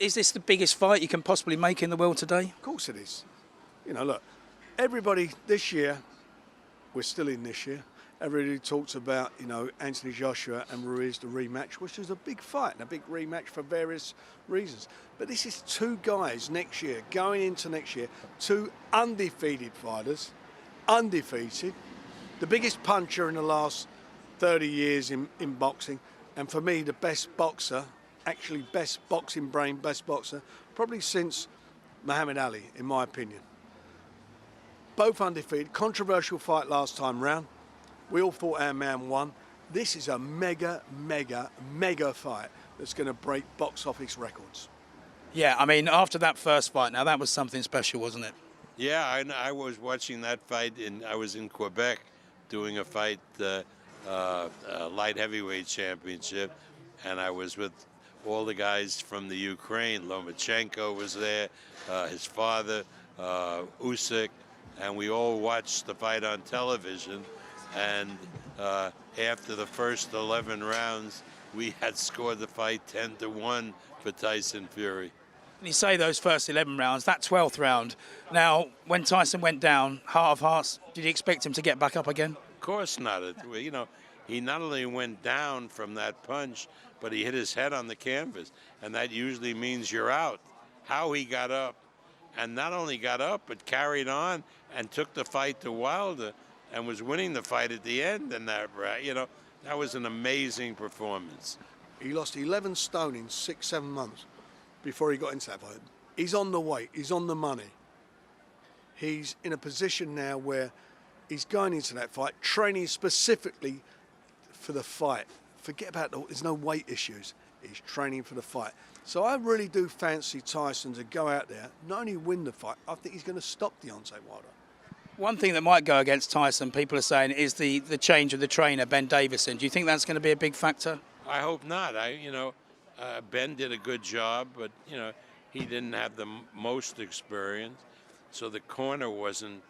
Is this the biggest fight you can possibly make in the world today? Of course it is. You know, look, everybody this year, we're still in this year, everybody talks about, you know, Anthony Joshua and Ruiz, the rematch, which is a big fight and a big rematch for various reasons. But this is two guys next year, going into next year, two undefeated fighters, undefeated, the biggest puncher in the last 30 years in boxing, and for me, the best boxer, actually best boxing brain, best boxer, probably since Muhammad Ali, in my opinion. Both undefeated, controversial fight last time round. We all thought our man won. This is a mega, mega, mega fight that's going to break box office records. Yeah, I mean, after that first fight, now that was something special, wasn't it? Yeah, I was watching that fight, I was in Quebec doing a fight, light heavyweight championship, and I was with all the guys from the Ukraine. Lomachenko was there, his father, Usyk, and we all watched the fight on television. And after the first 11 rounds, we had scored the fight 10-1 for Tyson Fury. And you say those first 11 rounds, that 12th round. Now, when Tyson went down, heart of hearts, did you expect him to get back up again? Of course not. You know, he not only went down from that punch, but he hit his head on the canvas, and that usually means you're out. How he got up, and not only got up, but carried on and took the fight to Wilder and was winning the fight at the end. And that, you know, that was an amazing performance. He lost 11 stone in 6-7 months before he got into that fight. He's on the weight, he's on the money. He's in a position now where he's going into that fight, training specifically for the fight. Forget about there's no weight issues. He's training for the fight. So I really do fancy Tyson to go out there, not only win the fight, I think he's going to stop Deontay Wilder. One thing that might go against Tyson, people are saying, is the change of the trainer, Ben Davison. Do you think that's going to be a big factor? I hope not. Ben did a good job, but, you know, he didn't have the most experience. So the corner wasn't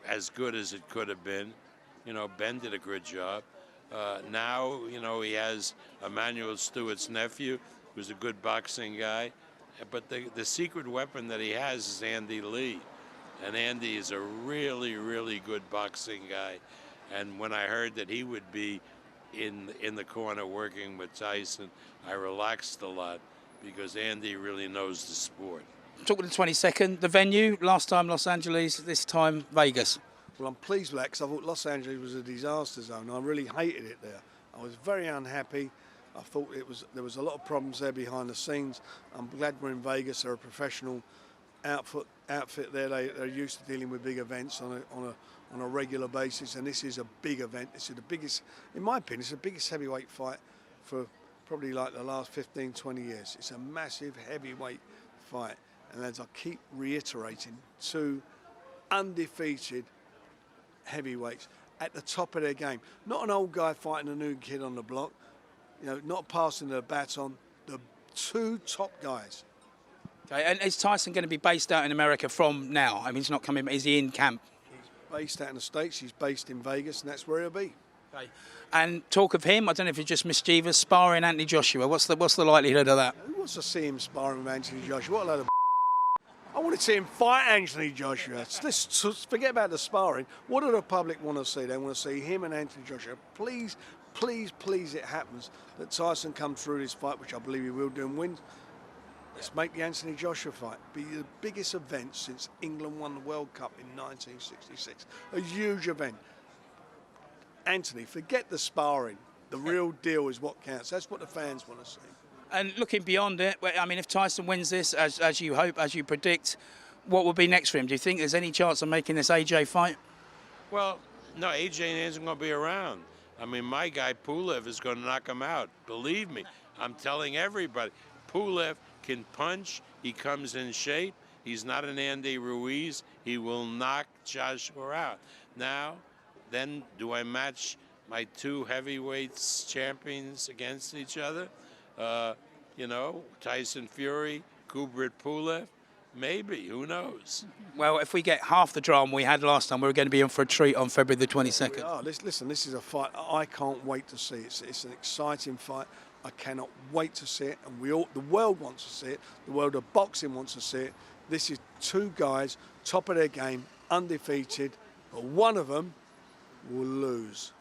as good as it could have been. You know, Ben did a good job. Now, you know, he has Emmanuel Stewart's nephew, who's a good boxing guy. But the secret weapon that he has is Andy Lee. And Andy is a really, really good boxing guy. And when I heard that he would be in the corner working with Tyson, I relaxed a lot because Andy really knows the sport. Talking to the 22nd, the venue, last time Los Angeles, this time Vegas. Well, I'm pleased with that because I thought Los Angeles was a disaster zone. I really hated it there. I was very unhappy. I thought there was a lot of problems there behind the scenes. I'm glad we're in Vegas. They're a professional outfit there. They're used to dealing with big events on a regular basis, and this is a big event. This is the biggest, in my opinion, it's the biggest heavyweight fight for probably like the last 15, 20 years. It's a massive heavyweight fight, and as I keep reiterating, two undefeated heavyweights at the top of their game. Not an old guy fighting a new kid on the block, you know, not passing the baton. The two top guys. Okay, and is Tyson going to be based out in America from now? I mean, he's not coming, is he in camp? He's based out in the States, he's based in Vegas, and that's where he'll be. Okay. And talk of him, I don't know if it's just mischievous, sparring Anthony Joshua. What's the likelihood of that? Who wants to see him sparring with Anthony Joshua? What a load of I want to see him fight Anthony Joshua. Let's forget about the sparring. What do the public want to see? They want to see him and Anthony Joshua. Please, please, please, it happens that Tyson comes through this fight, which I believe he will do and win. Let's make the Anthony Joshua fight be the biggest event since England won the World Cup in 1966. A huge event. Anthony, forget the sparring. The real deal is what counts. That's what the fans want to see. And looking beyond it, I mean, if Tyson wins this, as you hope, as you predict, what will be next for him? Do you think there's any chance of making this AJ fight? Well, no, AJ isn't going to be around. I mean, my guy Pulev is going to knock him out. Believe me, I'm telling everybody. Pulev can punch. He comes in shape. He's not an Andy Ruiz. He will knock Joshua out. Now, then, do I match my two heavyweights champions against each other? You know, Tyson Fury, Kubrat Pulev, maybe, who knows? Well, if we get half the drama we had last time, we're going to be in for a treat on February the 22nd. Listen, this is a fight I can't wait to see. It's an exciting fight. I cannot wait to see it, and the world wants to see it. The world of boxing wants to see it. This is two guys, top of their game, undefeated, but one of them will lose.